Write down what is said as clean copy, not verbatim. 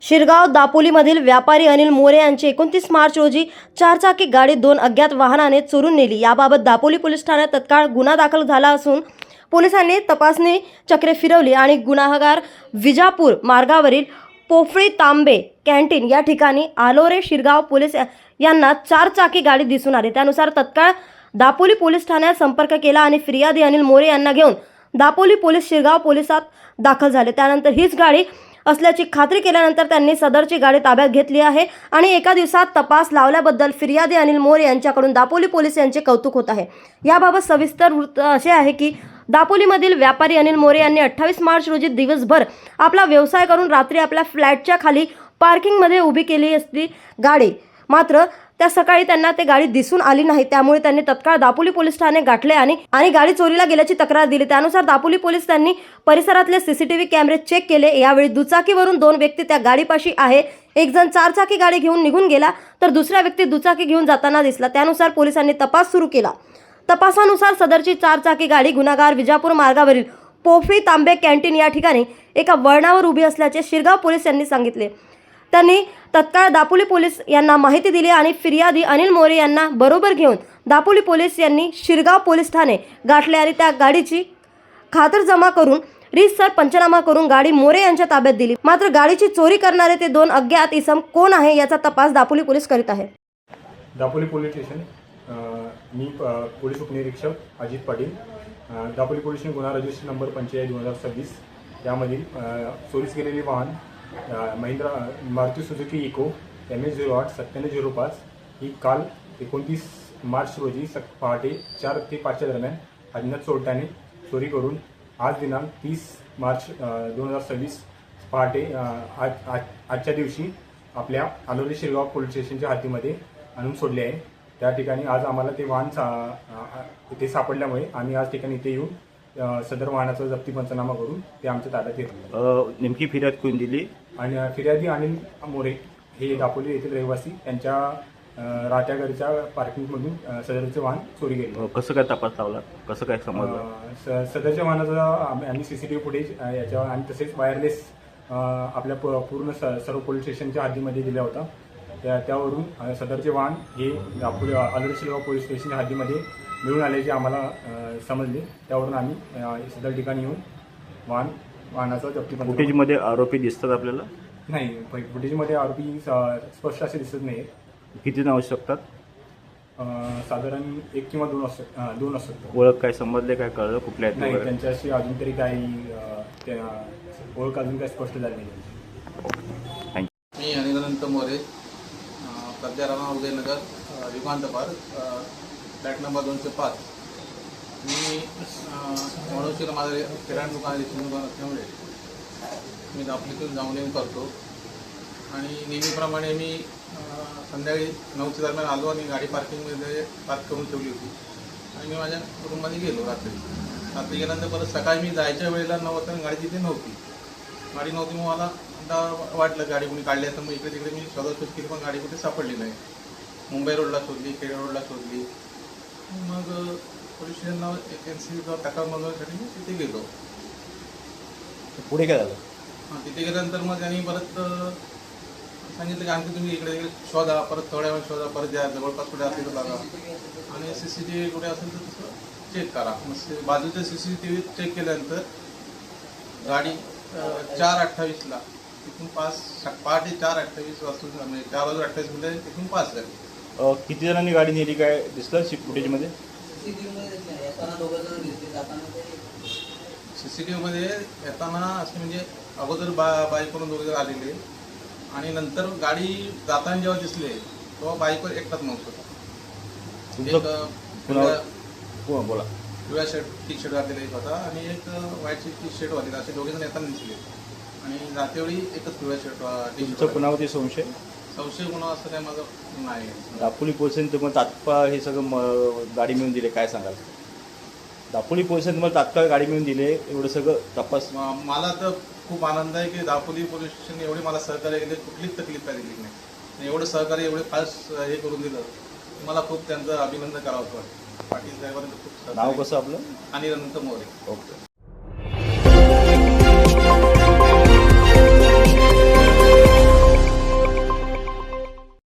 शिरगाव दापोलीमधील व्यापारी अनिल मोरे यांची 29 मार्च रोजी चारचाकी गाडी 2 अज्ञात वाहनाने चोरून नेली। याबाबत दापोली पोलीस ठाण्यात तत्काळ गुन्हा दाखल झाला असून पोलिसांनी तपासणी चक्रे फिरवली आणि गुन्हेगार विजापूर मार्गावरील पोफळी तांबे कॅन्टीन या ठिकाणी आलोरे शिरगाव पोलीस यांना चारचाकी गाडी दिसून आली। त्यानुसार तत्काळ दापोली पोलीस ठाण्यात संपर्क केला आणि फिर्यादी अनिल मोरे यांना घेऊन दापोली पोलीस शिरगाव पोलिसात दाखल झाले। त्यानंतर हीच गाडी असल्याची खात्री केल्यानंतर त्यांनी सदरची गाडी ताब्यात घेतली आहे आणि एका दिवसात तपास लावल्याबद्दल फिर्यादी अनिल मोरे यांच्याकडून दापोली पोलीस यांचे कौतुक होत आहे। याबाबत सविस्तर वृत्त असे आहे की दापोलीमधील व्यापारी अनिल मोरे यांनी 28 मार्च रोजी दिवसभर आपला व्यवसाय करून रात्री आपल्या फ्लॅटच्या खाली पार्किंगमध्ये उभी केली असती गाडी, मात्र त्या सकाळी त्यांना ते गाडी दिसून आली नाही। त्यामुळे त्यांनी तत्काळ दापोली पोलीस ठाणे गाठले आणि गाडी चोरीला गेल्याची तक्रार दिली। त्यानुसार दापोली पोलीस त्यांनी परिसरातले सीसीटीव्ही कॅमेरे चेक केले। यावेळी दुचाकीवरून 2 व्यक्ती त्या गाडीपाशी आहे। एक जण चारचाकी गाडी घेऊन निघून गेला तर दुसरा व्यक्ती दुचाकी घेऊन जाताना दिसला। त्यानुसार पोलिसांनी तपास सुरू केला। तपासानुसार सदरची चारचाकी गाडी गुन्हेगार विजापूर मार्गावरील पोफळी तांबे कॅन्टीन या ठिकाणी एका वळणावर उभी असल्याचे शिरगाव पोलीस यांनी सांगितले। त्यांनी तत्काळ दापोली पोलीस यांना माहिती दिली आणि फिर्यादी अनिल मोरे यांना बरोबर घेऊन दापोली पोलीस यांनी शिरगाव पोलीस ठाणे गाठले आणि त्या गाडीची खातरजमा करून रीतसर पंचनामा करून गाडी मोरे यांच्या ताब्यात दिली। मात्र गाडीची चोरी करणारे ते 2 अज्ञात इसम कोण आहे याचा तपास दापोली पोलीस करीत आहे। दापोली पोलीस स्टेशन, मी पोलीस उपनिरीक्षक अजित पाटील। दापोली पोलीस स्टेशन गुन्हा रजिस्टर नंबर 45/2026 यामधील चोरीस गेलेले वाहन मारुती सुझुकी इको MS08 9705 ही काल 29 मार्च रोजी पहाटे 4 ते 5 दरम्यान अज्ञात चोरट्याने चोरी करून आज दिनांक 30 मार्च 2026 पहाटे आजच्या दिवशी आपल्या आलोरे शिरगाव पोलीस स्टेशनच्या हद्दीमध्ये आणून सोडले आहे। त्या ठिकाणी आज आम्हाला ते वाहन इथे सापडल्यामुळे आम्ही आज ठिकाणी इथे येऊन सदर वाहनाचा जप्ती पंचनामा करून ते आमच्या ताब्यात घेतले। नेमकी फिर्याद कोण दिली? आणि फिर्यादी अनिल मोरे हे दापोली येथील रहिवासी त्यांच्या राहत्या घरच्या पार्किंगमधून सदरचे वाहन चोरी गेले। कसं काय तपास लावला, कसं काय समजलं? सदरच्या वाहनाचा आम्ही CCTV फुटेज याच्यावर आणि तसेच वायरलेस आपल्या पूर्ण सर्व पोलीस स्टेशनच्या हद्दीमध्ये दिला होता। त्यावरून सदरचे वाहन हे दापोली आलोरे शिरगाव पोलीस स्टेशनच्या हद्दीमध्ये मिळून आल्याचे आम्हाला समजले। त्यावरून आम्ही सदर ठिकाणी येऊन वाहनाचा जप्ती पंचनामा। फुटेजमध्ये आरोपी दिसतात आपल्याला? नाही, फुटेजमध्ये आरोपी स्पष्ट असे दिसत नाही। किती जण असू शकतात? साधारण 1 किंवा 2 असतात। ओळख काय समजले, काय कळलं कुठल्या आहेत? नाही, त्यांच्याशी अजून तरी काही ओळख अजून काही स्पष्ट झाली नाही। मी अनिल मोरे, सध्या राहणार उदयनगर, विमानतळ फ्लॅट नंबर 205। मी म्हणून माझं किराणा दुकान असल्यामुळे मी दापोलीतून जाऊन येऊन करतो आणि नेहमीप्रमाणे मी संध्याकाळी 9च्या दरम्यान आलो आणि गाडी पार्किंगमध्ये पार्क करून ठेवली होती आणि मी माझ्या रूममध्ये गेलो। रात्री गेल्यानंतर परत सकाळी मी जायच्या वेळेला 9 वाजता गाडी तिथे गाडी नव्हती। मग मला वाटलं गाडी कोणी काढली तर मग इकडे तिकडे मी शोधाशोध केली, पण गाडी कुठे सापडली नाही। मुंबई रोडला शोधली, खेड रोडला शोधली, मग पोलीस स्टेशनला एजन्सीवर तक्रार नोंदवण्यासाठी मी तिथे गेलो। पुढे काय झालं? तिथे गेल्यानंतर मग त्यांनी परत सांगितलं की आणखी तुम्ही इकडे शोधा, परत थोड्या वेळ शोधा, परत द्या, जवळपास कुठे असेल तर बघा आणि CCTV कुठे असेल तर तसं चेक करा। मग बाजूचे CCTV चेक केल्यानंतर गाडी 4:28ला तिथून पहाटे 4:28 वाजता म्हणजे 4:28 मध्ये तिथून पास झाली। किती जणांनी गाडी नेली काय दिसलं फुटेजमध्ये? CCTV मध्ये येताना असे म्हणजे अगोदर बाईकवरून 2 जण आलेले आणि नंतर गाडी जाताना जेव्हा दिसले तेव्हा बाईकवर एकटाच नव्हतं। बोला. पिवळ्या टी शर्ट घातलेला एक होता आणि एक व्हाईट टी शर्ट घातलेला, असे 2 जण येताना दिसले आणि जातेवेळी एकच पिवळ्या शर्ट टी शर्ट। कुणावरती संशय गुन्हा असं काय माझं नाही। दापोली पोलिसांनी तुम्हाला तात्काळ हे सगळं गाडी मिळून दिले, काय सांगाल? दापोली पोलिसांनी तुम्हाला तात्काळ गाडी मिळून दिले, एवढं सगळं तपास? मला तर खूप आनंद आहे की दापोली पोलीस स्टेशन एवढे मला सहकार्य केले, कुठलीच तकलीफ काय दिली नाही। एवढं सहकार्य एवढे फास्ट हे करून दिलं, मला खूप त्यांचं अभिनंदन करावं वाटतं। पाटील साहेबांचं खूप। नाव कसं आपलं? अनिल मोरे। ओके.